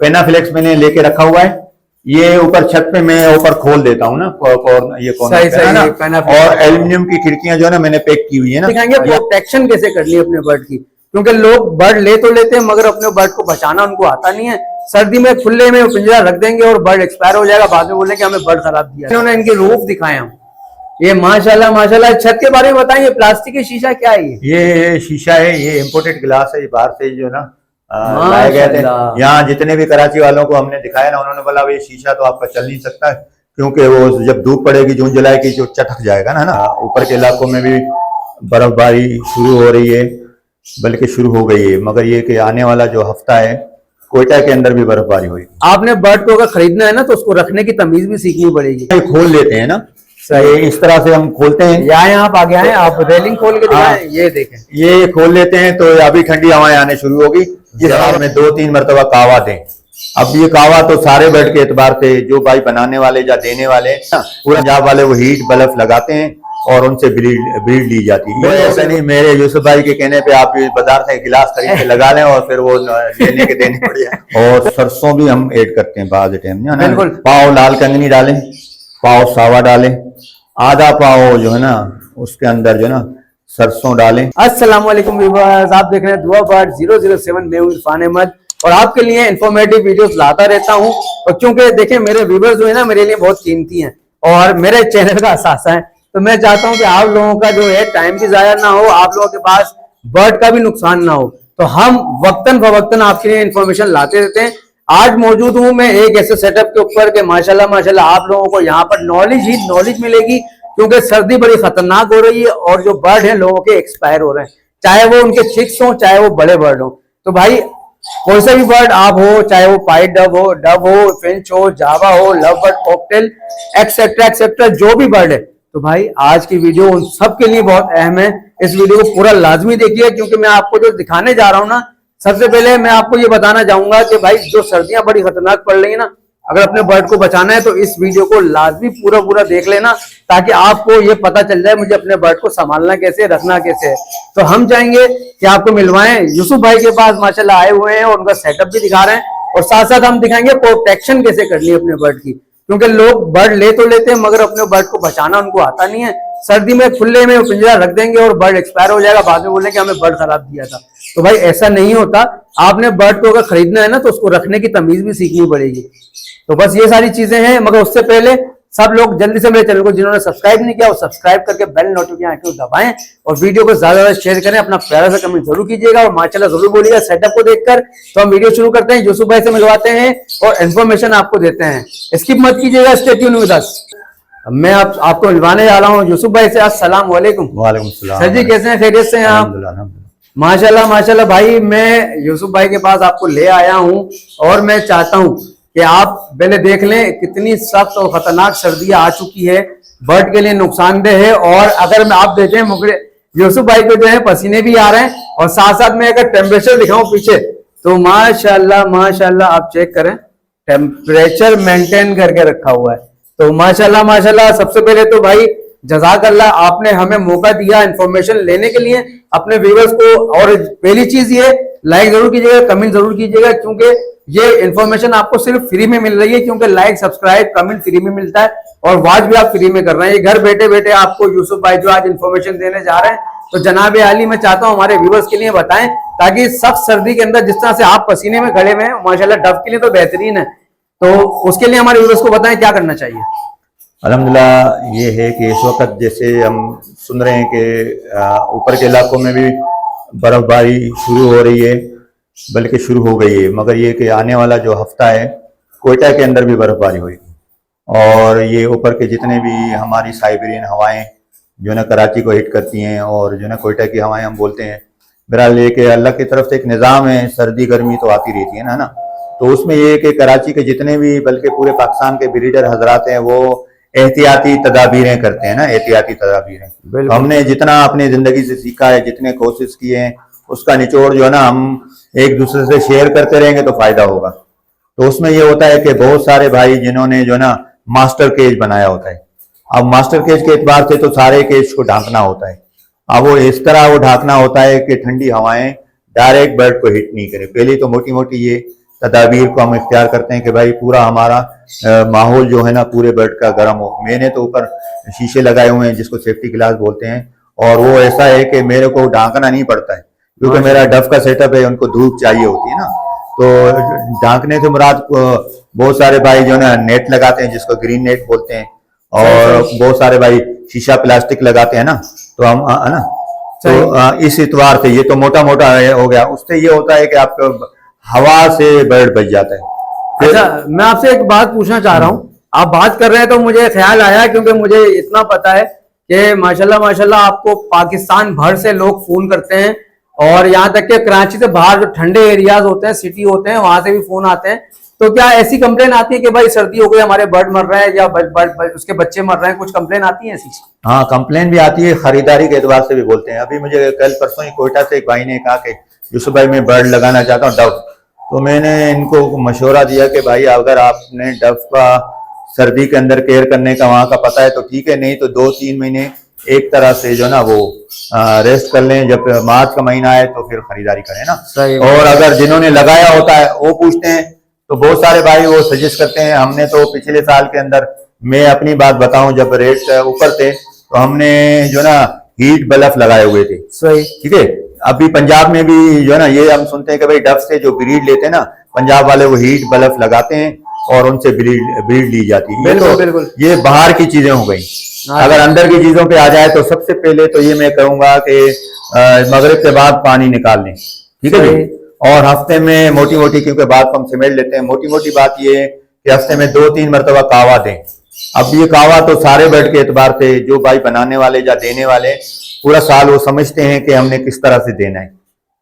पेनाफ्लेक्स मैंने लेके रखा हुआ है। ये ऊपर छत पे मैं ऊपर खोल देता हूँ ना, ये कॉर्नर पे है ना। और एल्यूमिनियम की खिड़कियां जो है ना मैंने पैक की हुई है ना। दिखाएंगे प्रोटेक्शन कैसे करनी है अपने बर्ड की, क्योंकि लोग बर्ड ले तो लेते हैं मगर अपने बर्ड को बचाना उनको आता नहीं है। सर्दी में खुले में पिंजरा रख देंगे और बर्ड एक्सपायर हो जाएगा, बाद में बोलेंगे हमें बर्ड खराब दिया। इन्होंने इनके रूफ दिखाए हम, ये माशाल्लाह माशाल्लाह। छत के बारे में बताएं, ये प्लास्टिक की शीशा क्या है? ये शीशा है, ये इम्पोर्टेड ग्लास है, ये बाहर से जो ना लाए गए थे। यहाँ जितने भी कराची वालों को हमने दिखाया ना, उन्होंने बोला ये शीशा तो आपका चल नहीं सकता क्योंकि वो जब धूप पड़ेगी जून जुलाई की जो चटक जाएगा ना। ऊपर के इलाकों में भी बर्फबारी शुरू हो रही है, बल्कि शुरू हो गई है, मगर ये कि आने वाला जो हफ्ता है कोयटा के अंदर भी बर्फबारी हुई। आपने बर्ड को अगर खरीदना है ना तो उसको रखने की तमीज भी सीखनी पड़ेगी। खोल लेते हैं ना, सही इस तरह से हम खोलते हैं। यहाँ आप आगे आए, आप रेलिंग खोल के दिखाएं, ये देखें, ये खोल लेते हैं तो अभी ठंडी हवाएं आने शुरू होगी। जिस हाल में 2-3 मरतबा कावा दें। अब ये कावा तो सारे बेड के एतबार से जो भाई बनाने वाले या देने वाले पूरे पंजाब वाले वो हीट बल्ब लगाते हैं और उनसे ब्रीड ली जाती है। ऐसा नहीं, मेरे यूसुफ भाई के कहने पे आप बाजार से गिलास खरीद के लगा लें और फिर वो लेने के देने पड़ जाए। और सरसों भी हम ऐड करते हैं बाद टाइम। बिल्कुल, पाव लाल कंगनी डालें, पाव सावा डालें, आधा पाव जो है ना उसके अंदर जो है ना सरसों डालें। अस्सलाम वालेकुम व्यूअर्स, आप देख रहे हैं दुआ बर्ड 007। मैं हूं इरफान अहमद और आपके लिए इंफॉर्मेटिव वीडियोस लाता रहता हूं। और क्योंकि देखें मेरे व्यूअर्स जो है ना मेरे लिए बहुत कीमती हैं और मेरे चैनल का असासा है, तो मैं चाहता हूं कि आप लोगों का जो है टाइम भी जाया ना हो, आप लोगों के पास बर्ड का भी नुकसान ना हो, तो हम वक्तन फवक्तन आपके लिए इंफॉर्मेशन लाते रहते हैं। आज मौजूद हूं मैं एक ऐसे सेटअप के ऊपर के माशाल्लाह माशाल्लाह आप लोगों को यहाँ पर नॉलेज ही नॉलेज मिलेगी, क्योंकि सर्दी बड़ी खतरनाक हो रही है और जो बर्ड हैं लोगों के एक्सपायर हो रहे हैं, चाहे वो उनके चिक्स हो चाहे वो बड़े बर्ड हो। तो भाई कोई सा भी बर्ड आप हो, चाहे वो पाइट डव हो, फिंच हो, जावा हो, love bird, cocktail, etcetera etcetera, जो भी बर्ड है, तो भाई आज की वीडियो उन सब के लिए बहुत अहम है। इस वीडियो को पूरा लाजमी देखिए, क्योंकि मैं आपको जो दिखाने जा रहा हूं ना, सबसे पहले मैं आपको ये बताना चाहूंगा कि भाई जो सर्दियां बड़ी खतरनाक पड़ रही है ना, अगर अपने बर्ड को बचाना है तो इस वीडियो को लाजमी पूरा देख लेना, ताकि आपको ये पता चल जाए मुझे अपने बर्ड को संभालना कैसे, रखना कैसे है। तो हम चाहेंगे कि आपको मिलवाएं यूसुफ भाई के पास, माशाल्लाह आए हुए हैं और उनका सेटअप भी दिखा रहे हैं और साथ साथ हम दिखाएंगे प्रोटेक्शन कैसे करनी है अपने बर्ड की, क्योंकि लोग बर्ड ले तो लेते हैं मगर अपने बर्ड को बचाना उनको आता नहीं है। सर्दी में खुले में पिंजरा रख देंगे और बर्ड एक्सपायर हो जाएगा, बाद में बोलेंगे हमें बर्ड खराब दिया था। तो भाई ऐसा नहीं होता, आपने बर्ड को अगर खरीदना है ना तो उसको रखने की तमीज भी सीखनी पड़ेगी। तो बस ये सारी चीजें हैं, मगर उससे पहले सब लोग जल्दी से मेरे चैनल को जिन्होंने सब्सक्राइब नहीं किया वो सब्सक्राइब करके बेल नोटिफिकेशन को दबाएं और वीडियो को ज्यादा ज्यादा शेयर करें, अपना प्यारा सा कमेंट जरूर कीजिएगा और माशाल्लाह जरूर बोलिएगा सेटअप को देखकर। तो हम वीडियो शुरू करते हैं, यूसुफ भाई से मिलवाते हैं और इन्फॉर्मेशन आपको देते हैं। स्किप मत कीजिएगा, स्टे ट्यून विद अस। मैं आपको मिलवाने जा रहा हूँ यूसुफ भाई से। अस्सलाम वालेकुम। वालेकुम सलाम। सर जी कैसे हैं, खैरियत से हैं आप? माशाल्लाह माशाल्लाह भाई, मैं यूसुफ भाई के पास आपको ले आया हूँ और मैं चाहता हूँ कि आप पहले देख लें कितनी सख्त और खतरनाक सर्दियां आ चुकी है, बर्ड के लिए नुकसानदेह है। और अगर मैं आप देखें मुझे यूसुफ भाई को जो है पसीने भी आ रहे हैं और साथ साथ में अगर टेम्परेचर दिखाऊं पीछे तो माशाल्लाह माशाल्लाह आप चेक करें, टेम्परेचर मेंटेन करके रखा हुआ है। तो माशाल्लाह माशाल्लाह, सबसे पहले तो भाई जज़ाकल्लाह, आपने हमें मौका दिया इंफॉर्मेशन लेने के लिए अपने व्यूअर्स को। और पहली चीज ये लाइक जरूर कीजिएगा, कमेंट जरूर कीजिएगा, क्योंकि ये इन्फॉर्मेशन आपको सिर्फ फ्री में मिल रही है, क्योंकि लाइक सब्सक्राइब कमेंट फ्री में मिलता है और वॉच भी आप फ्री में कर रहे हैं। ये घर बैठे बैठे आपको यूसुफ भाई जो आज इन्फॉर्मेशन देने जा रहे हैं, तो जनाब आली मैं चाहता हूँ हमारे व्यूअर्स के लिए बताएं, ताकि सख्त सर्दी के अंदर जिस तरह से आप पसीने में खड़े हुए हैं माशाल्लाह डव के लिए तो बेहतरीन है, तो उसके लिए हमारे व्यूअर्स को बताएं क्या करना चाहिए। अल्हम्दुलिल्लाह ये है कि इस वक्त जैसे हम सुन रहे हैं कि ऊपर के इलाकों में भी बर्फबारी शुरू हो रही है, बल्कि शुरू हो गई है, मगर ये कि आने वाला जो हफ्ता है कोयटा के अंदर भी बर्फबारी होगी। और ये ऊपर के जितने भी हमारी साइबेरियन हवाएं जो ना कराची को हिट करती हैं और जो ना कोयटा की हवाएं हम बोलते हैं, बहरहाल ये कि अल्लाह की तरफ से एक निज़ाम है, सर्दी गर्मी तो आती रहती है ना। तो उसमें ये कि कराची के जितने भी बल्कि पूरे पाकिस्तान के ब्रीडर हजरात हैं वो एहतियाती तदाबीरें करते हैं ना, एहतियाती तदाबीरें। तो हमने जितना अपनी जिंदगी से सीखा है, जितने कोशिश किए हैं, उसका निचोड़ जो है ना हम एक दूसरे से शेयर करते रहेंगे तो फायदा होगा। तो उसमें ये होता है कि बहुत सारे भाई जिन्होंने जो ना मास्टर केज बनाया होता है, अब मास्टर केज के एतबार से तो सारे केज को ढांकना होता है। अब वो इस तरह वो ढांकना होता है कि ठंडी हवाएं डायरेक्ट बर्ड को हिट नहीं करे। पहले तो मोटी मोटी ये तदाबीर को हम इख्तियार करते हैं कि भाई पूरा हमारा माहौल जो है ना पूरे बेड का गर्म हो। मैंने तो ऊपर शीशे लगाए हुए हैं जिसको सेफ्टी ग्लास बोलते हैं, और वो ऐसा है कि मेरे को ढांकना नहीं पड़ता है क्योंकि मेरा डफ का सेटअप है, उनको धूप चाहिए होती है ना। तो ढांकने से मुराद बहुत सारे भाई जो है ना नेट लगाते हैं जिसको ग्रीन नेट बोलते हैं, और बहुत सारे भाई शीशा प्लास्टिक लगाते हैं ना। तो हम है ना, तो इस इतवार से ये तो मोटा मोटा हो गया, उससे ये होता है कि आपको हवा से बेड बच जाता है। अच्छा, मैं आपसे एक बात पूछना चाह रहा हूँ, आप बात कर रहे हैं तो मुझे ख्याल आया, क्योंकि मुझे इतना पता है कि माशाल्लाह माशाल्लाह आपको पाकिस्तान भर से लोग फोन करते हैं, और यहाँ तक कि कराची से बाहर जो ठंडे एरियाज होते हैं, सिटी होते हैं, वहां से भी फोन आते हैं। तो क्या ऐसी कंप्लेन आती है कि भाई सर्दी हो गई, हमारे बर्ड मर रहे हैं या उसके बच्चे मर रहे हैं, कुछ कंप्लेन आती है ऐसी? हाँ, कंप्लेन भी आती है, खरीदारी के एतबार से भी बोलते हैं। अभी मुझे कल परसों ही कोयटा से एक भाई ने कहा कि यूसुफ भाई मैं बर्ड लगाना चाहता हूँ डव। तो मैंने इनको मशवरा दिया कि भाई अगर आपने डव का सर्दी के अंदर केयर करने का वहां का पता है तो ठीक है, नहीं तो 2-3 महीने एक तरह से जो ना वो रेस्ट कर लें, जब मार्च का महीना आए तो फिर खरीदारी करें ना। और अगर जिन्होंने लगाया होता है वो पूछते हैं तो बहुत सारे भाई वो सजेस्ट करते हैं। हमने तो पिछले साल के अंदर, मैं अपनी बात बताऊं, जब रेट ऊपर थे तो हमने जो ना हीट बल्ब लगाए हुए थे। सही, ठीक है। अभी पंजाब में भी जो है ना ये हम सुनते हैं कि भाई डव से जो ब्रीड लेते हैं ना पंजाब वाले, वो हीट बल्ब लगाते हैं और उनसे ब्रीड ली जाती है। बिल्कुल, तो बिल्कुल। ये बाहर की चीजें हो गई। अगर अंदर की चीजों पे आ जाए तो सबसे पहले तो ये मैं कहूंगा कि मगरिब के बाद पानी निकाल लें, ठीक है जी। और हफ्ते में मोटी मोटी, क्योंकि बात को हम सिमट लेते हैं, मोटी मोटी बात ये है कि हफ्ते में 2-3 मरतबा कावा दें। अब ये कावा तो सारे बेड के एतबार से जो भाई बनाने वाले या देने वाले पूरा साल वो समझते हैं कि हमने किस तरह से देना है,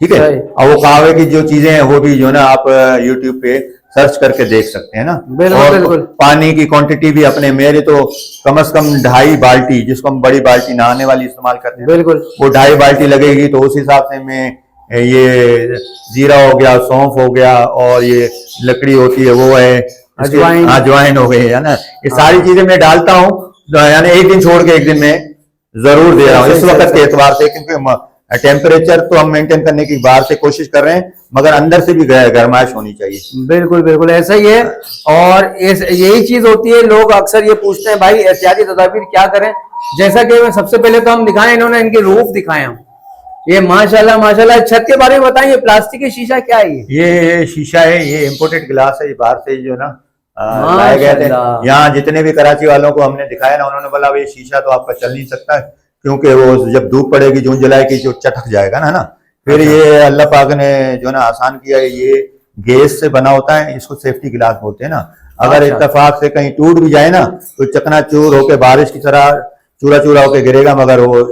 ठीक है। और वो कावे की जो चीजें हैं वो भी जो ना आप यूट्यूब पे सर्च करके देख सकते हैं ना। बिल्कुल, बिल्कुल। पानी की क्वांटिटी भी अपने, मेरे तो कम से कम 2.5 बाल्टी, जिसको हम बड़ी बाल्टी नहाने वाली इस्तेमाल करते हैं, बिल्कुल वो 2.5 बाल्टी लगेगी। तो उस हिसाब से मैं ये जीरा हो गया, सौंफ हो गया, और ये लकड़ी होती है वो है अजवाइन हो गई है ना, ये सारी चीजें मैं डालता हूँ। यानी एक दिन छोड़ के एक दिन में जरूर दे रहा हूँ इस वक्त के एतबार से, क्योंकि टेम्परेचर तो हम मेंटेन करने की बाहर से कोशिश कर रहे हैं, मगर अंदर से भी गर्माइश होनी चाहिए। बिल्कुल बिल्कुल ऐसा ही है। और यही चीज होती है, लोग अक्सर ये पूछते हैं भाई एहतियाती तदाबीर क्या करें। जैसा कि सबसे पहले तो हम दिखाएं, इन्होंने इनके रूफ दिखाए हम, ये माशाल्लाह माशाल्लाह। छत के बारे में बताइए, प्लास्टिक की शीशा क्या है? ये शीशा है, ये इम्पोर्टेड ग्लास है, ये बाहर से जो ना लाए गए थे। यहाँ जितने भी कराची वालों को हमने दिखाया ना, उन्होंने बोला ये शीशा तो आपका चल नहीं सकता, क्योंकि वो जब धूप पड़ेगी, जून जुलाई की, जो चटक जाएगा ना। फिर ये अल्लाह पाक ने जो ना आसान किया है, ये गैस से बना होता है, इसको सेफ्टी गिलास बोलते हैं ना। अगर इत्तेफाक से कहीं टूट भी जाए ना तो चकनाचूर होके बारिश की तरह चूरा चूरा होके गिरेगा, मगर वो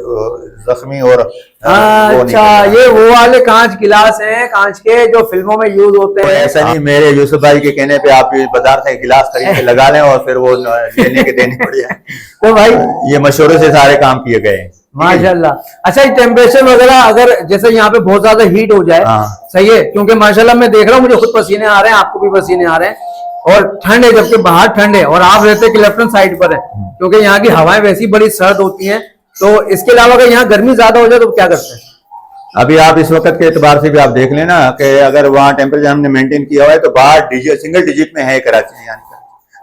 जख्मी और अच्छा, ये वो वाले कांच गिलास हैं, कांच के जो फिल्मों में यूज होते हैं। ऐसा नहीं, मेरे यूसुफ भाई के कहने पे आप बाजार से गिलास खरीद के लगा लें और फिर वो लेने के देने पड़ जाए। तो भाई ये मशवरे से सारे काम किए गए माशाल्लाह। अच्छा, ये टेम्परेचर वगैरह अगर जैसे यहाँ पे बहुत ज्यादा हीट हो जाए, सही है, क्योंकि माशाल्लाह मैं देख रहा हूँ, मुझे खुद पसीने आ रहे हैं, आपको भी पसीने आ रहे हैं, और ठंड है, जबकि बाहर ठंड है और आप रहते क्लिफ्टन साइड पर है, क्योंकि यहाँ की हवाएं वैसी बड़ी सर्द होती हैं। तो इसके अलावा अगर यहाँ गर्मी ज्यादा हो जाए तो क्या करते हैं? अभी आप इस वक्त के एतबार से भी आप देख लेना कि अगर वहाँ टेम्परेचर हमने मेंटेन किया हुआ है तो बाहर सिंगल डिजिट में है कराची, यानी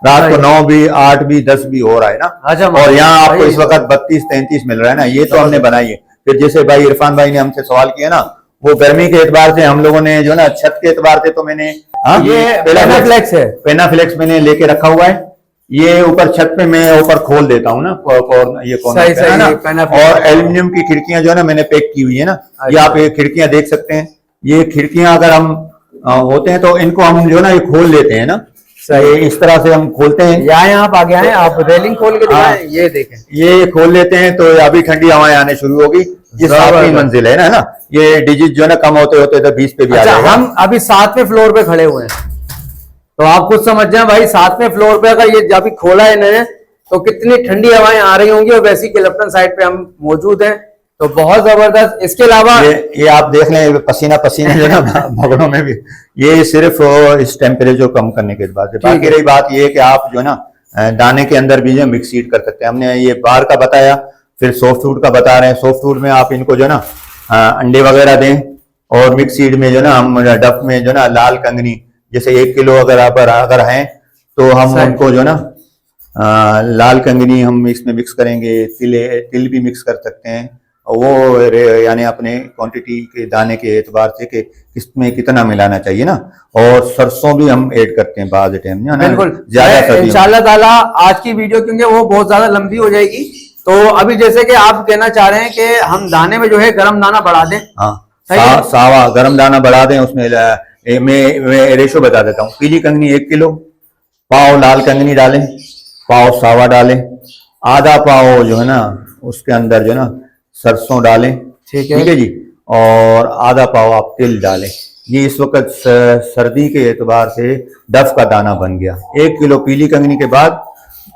रात को 9 भी, 8 भी, 10 भी हो रहा है ना। अच्छा, और यहाँ आपको इस वक्त 32-33 मिल रहा है ना। ये तो हमने बनाई है। फिर जैसे भाई इरफान भाई ने हमसे सवाल किया ना, वो गर्मी के एतबार से हम लोगों ने जो ना छत के एतबार से, तो मैंने ये पेनाफ्लेक्स है, पेनाफ्लेक्स मैंने लेके रखा हुआ है। ये ऊपर छत पे मैं ऊपर खोल देता हूँ ना, ये कॉर्नर पे है ना। और एल्यूमिनियम की खिड़कियां जो है ना मैंने पैक की हुई है ना, ये आप ये खिड़कियां देख सकते हैं। ये खिड़कियां अगर हम होते हैं तो इनको हम जो है ना ये खोल लेते हैं ना, सही इस तरह से हम खोलते हैं। यहाँ आप आगे आए, आप रेलिंग खोल के दिखाएं, ये देखें, ये खोल लेते हैं तो अभी ठंडी हवाएं आने शुरू होगी। ये 7वीं मंजिल है ना। ये डिजिट जो है ना कम होते होते तो 20 पे भी आ जाएगा। हम अभी 7वें फ्लोर पे खड़े हुए हैं, तो आप खुद समझ जाए भाई, 7वें फ्लोर पे अगर ये अभी खोला है इन्होंने तो कितनी ठंडी हवाएं आ रही होंगी। और वैसी क्लिफ्टन साइड पे हम मौजूद हैं, तो बहुत जबरदस्त। इसके अलावा ये आप देख लें, पसीना पसीना जो है ना भवनों में भी, ये सिर्फ इस टेम्परेचर कम करने के बाद। बाकी रही बात ये कि आप जो है ना दाने के अंदर भी जो मिक्स सीड कर सकते हैं। हमने ये बाहर का बताया, फिर सॉफ्ट फूड का बता रहे हैं। सॉफ्ट फूड में आप इनको जो है ना अंडे वगैरह दें, और मिक्स सीड में जो है ना हम डफ में जो है ना लाल कंगनी जैसे 1 किलो अगर हैं तो हम सही। उनको जो ना लाल कंगनी हम इसमें मिक्स करेंगे, तिल भी मिक्स कर सकते हैं, और वो यानी अपने क्वांटिटी के दाने के एतबार से कि किसमें कितना मिलाना चाहिए ना। और सरसों भी हम ऐड करते हैं बाद टाइम ना, बिल्कुल ज्यादा इंशाल्लाह ताला आज की वीडियो क्योंकि वो बहुत ज्यादा लंबी हो जाएगी, तो अभी जैसे कि आप कहना चाह रहे हैं कि हम दाने में जो है गरम दाना बढ़ा दें। हाँ, सही है? सावा गरम दाना बढ़ा दें उसमें। मैं रेशो बता देता हूँ। पीली कंगनी 1 किलो, पाव लाल कंगनी डालें, पाव सावा डालें, आधा पाव जो है ना उसके अंदर जो है ना सरसों डालें, ठीक है। ठीक है जी, और आधा पाव आप तिल डालें। ये इस वक्त सर्दी के एतबार से डफ का दाना बन गया। 1 किलो पीली कंगनी के बाद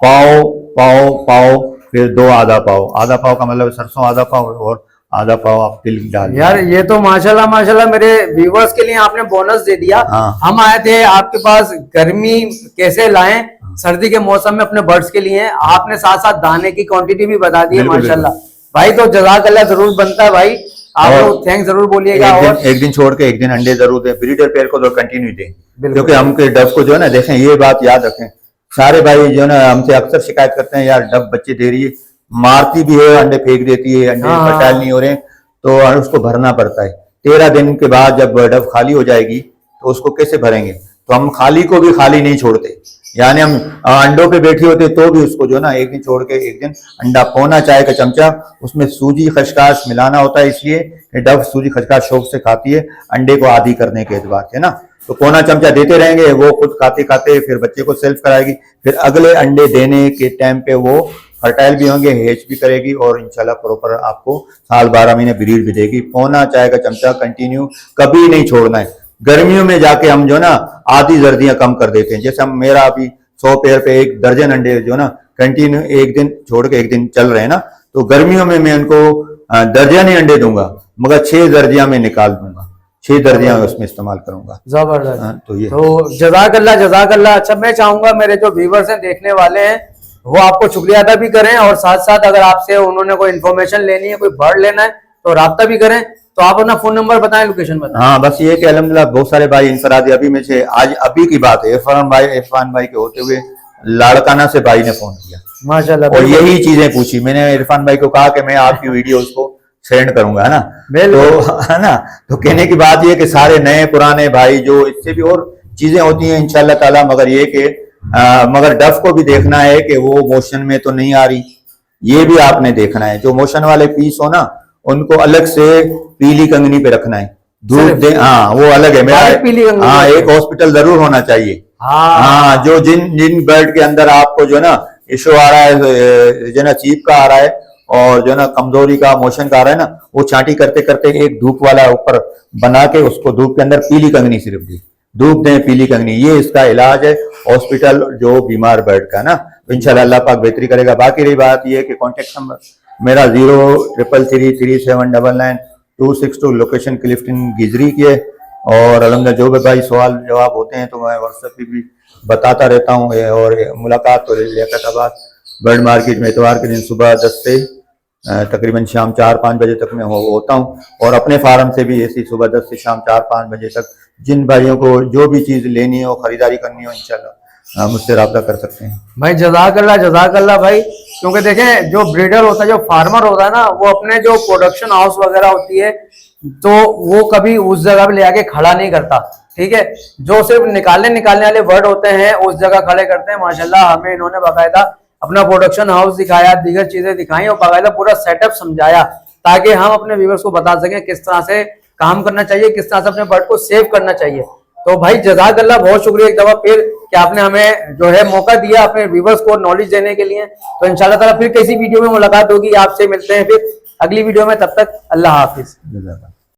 पाव पाव पाव, फिर 2 आधा पाव का मतलब सरसों आधा पाव, और आधा पाव आप तिल डाल। यार ये तो माशाल्लाह माशाल्लाह मेरे व्यूवर्स के लिए आपने बोनस दे दिया। हाँ। हम आए थे आपके पास गर्मी कैसे लाएं सर्दी के मौसम में अपने बर्ड्स के लिए, आपने साथ साथ दाने की क्वांटिटी भी बता दी है बिल्कुल, माशाल्लाह। भाई तो जज़ाकल्लाह जरूर बनता है भाई, आप और लोग थैंक जरूर बोलिएगा। और एक दिन छोड़ के एक दिन अंडे जरूर दें। ब्रीडर पेयर को तो कंटिन्यू दें, बिल्कुल। क्योंकि हम के डब को जो है ना देखें, ये बात याद रखें। सारे भाई जो है ना हमसे अक्सर शिकायत करते हैं, यार डब बच्चे दे रही है, मारती भी है, अंडे फेंक देती है, अंडे हाँ। फर्टाइल नहीं हो रहे, तो उसको भरना पड़ता है। 13 दिन के बाद जब डब खाली हो जाएगी तो उसको कैसे भरेंगे? तो हम खाली को भी खाली नहीं छोड़ते, यानी हम अंडों पे बैठी होते तो भी उसको जो ना एक दिन छोड़ के एक दिन अंडा, पौना चाय का चमचा उसमें सूजी खसकास मिलाना होता है, इसलिए कि डब सूजी खसकास शौक से खाती है अंडे को आदी करने के एतबार से ना। तो पौना चमचा देते रहेंगे, वो खुद खाते खाते फिर बच्चे को सेल्फ कराएगी, फिर अगले अंडे देने के टाइम पे वो फर्टाइल भी होंगे, हेच भी करेगी, और इंशाल्लाह प्रॉपर आपको साल 12 महीने ब्रीड भी देगी। पौना चाय का चमचा कंटिन्यू कभी नहीं छोड़ना है। गर्मियों में जाके हम जो ना आधी जर्दियां कम कर देते हैं, जैसे हम मेरा अभी 100 पेयर पे 1 दर्जन अंडे जो ना कंटिन्यू एक दिन छोड़ के एक दिन चल रहे हैं ना, तो गर्मियों में मैं उनको दर्जन ही अंडे दूंगा, मगर 6 दर्जियां में निकाल दूंगा, 6 दर्जियां उसमें इस्तेमाल करूंगा। जबरदस्त। तो ये तो जज़ाकल्लाह जज़ाकल्लाह। अच्छा मैं चाहूंगा मेरे जो व्यूवर्स हैं देखने वाले हैं वो आपको शुक्रिया अदा भी करें, और साथ साथ अगर आपसे उन्होंने कोई इन्फॉर्मेशन लेनी है, कोई बर्ड लेना है तो राब्ता भी करें। तो आप अपना फोन नंबर बताएं, लोकेशन बताएं। हाँ, बस ये कि अल्हम्दुलिल्लाह बहुत सारे भाई इंफरादी, अभी में से आज अभी की बात है, इरफान भाई के होते हुए लाड़काना से भाई ने फोन किया माशाल्लाह। और यही चीजें पूछी। मैंने इरफान भाई को कहा कि मैं आपकी वीडियो उसको सेंड करूंगा, है ना, तो है ना, तो कहने की बात ये कि सारे नए पुराने भाई जो इससे भी और चीजें होती हैं इंशाल्लाह ताला, मगर ये कि मगर डफ को भी देखना है कि वो मोशन में तो नहीं आ रही, ये भी आपने देखना है। जो मोशन वाले पीस हो ना उनको अलग से पीली कंगनी पे रखना है, दूध दे, हाँ वो अलग है मेरा। हाँ, एक हॉस्पिटल जरूर होना चाहिए। हाँ, जो जिन बर्ड के अंदर आपको जो ना इशू आ रहा है, जो ना चीप का आ रहा है और जो ना कमजोरी का, मोशन का आ रहा है ना, वो छांटी करते करते एक धूप वाला ऊपर बना के उसको धूप के अंदर पीली कंगनी सिर्फ दी, धूप दें पीली कंगनी, ये इसका इलाज है हॉस्पिटल जो बीमार बर्ड का ना। तो इंशाल्लाह अल्लाह पाक बेहतरी करेगा। बाकी रही बात ये कि कॉन्टेक्ट नंबर मेरा 03337999262, लोकेशन क्लिफ्टन गिजरी की है। और अलहमदुलिल्लाह जो भी भाई सवाल जवाब होते हैं तो मैं व्हाट्सएप पे भी बताता रहता हूँ। और मुलाकात तो लियाकताबाद बर्ड मार्केट में इतवार के दिन सुबह 10 से तकरीबन शाम 4-5 बजे तक मैं होता हूँ, और अपने फार्म से भी ऐसी सुबह 10 से शाम 4-5 बजे तक जिन भाइयों को जो भी चीज़ लेनी हो, खरीदारी करनी हो, इंशाल्लाह मुझसे रब्ता कर सकते हैं। भाई जज़ाकल्लाह भाई, क्योंकि देखें जो ब्रीडर होता है, जो फार्मर होता है ना, वो अपने जो प्रोडक्शन हाउस वगैरह होती है तो वो कभी उस जगह पे ले आके खड़ा नहीं करता, ठीक है। जो सिर्फ निकालने वाले बर्ड होते हैं उस जगह खड़े करते हैं। माशाल्लाह हमें इन्होंने बाकायदा अपना प्रोडक्शन हाउस दिखाया, दीगर चीजें दिखाई और बाकायदा पूरा सेटअप समझाया, ताकि हम अपने व्यूअर्स को बता सकें किस तरह से काम करना चाहिए, किस तरह से अपने बर्ड को सेव करना चाहिए। तो भाई जज़ाकल्लाह, बहुत शुक्रिया एक दफा फिर कि आपने हमें जो है मौका दिया अपने व्यूअर्स को नॉलेज देने के लिए। तो इंशाल्लाह ताला फिर किसी वीडियो में मुलाकात होगी, आपसे मिलते हैं फिर अगली वीडियो में, तब तक अल्लाह हाफिज।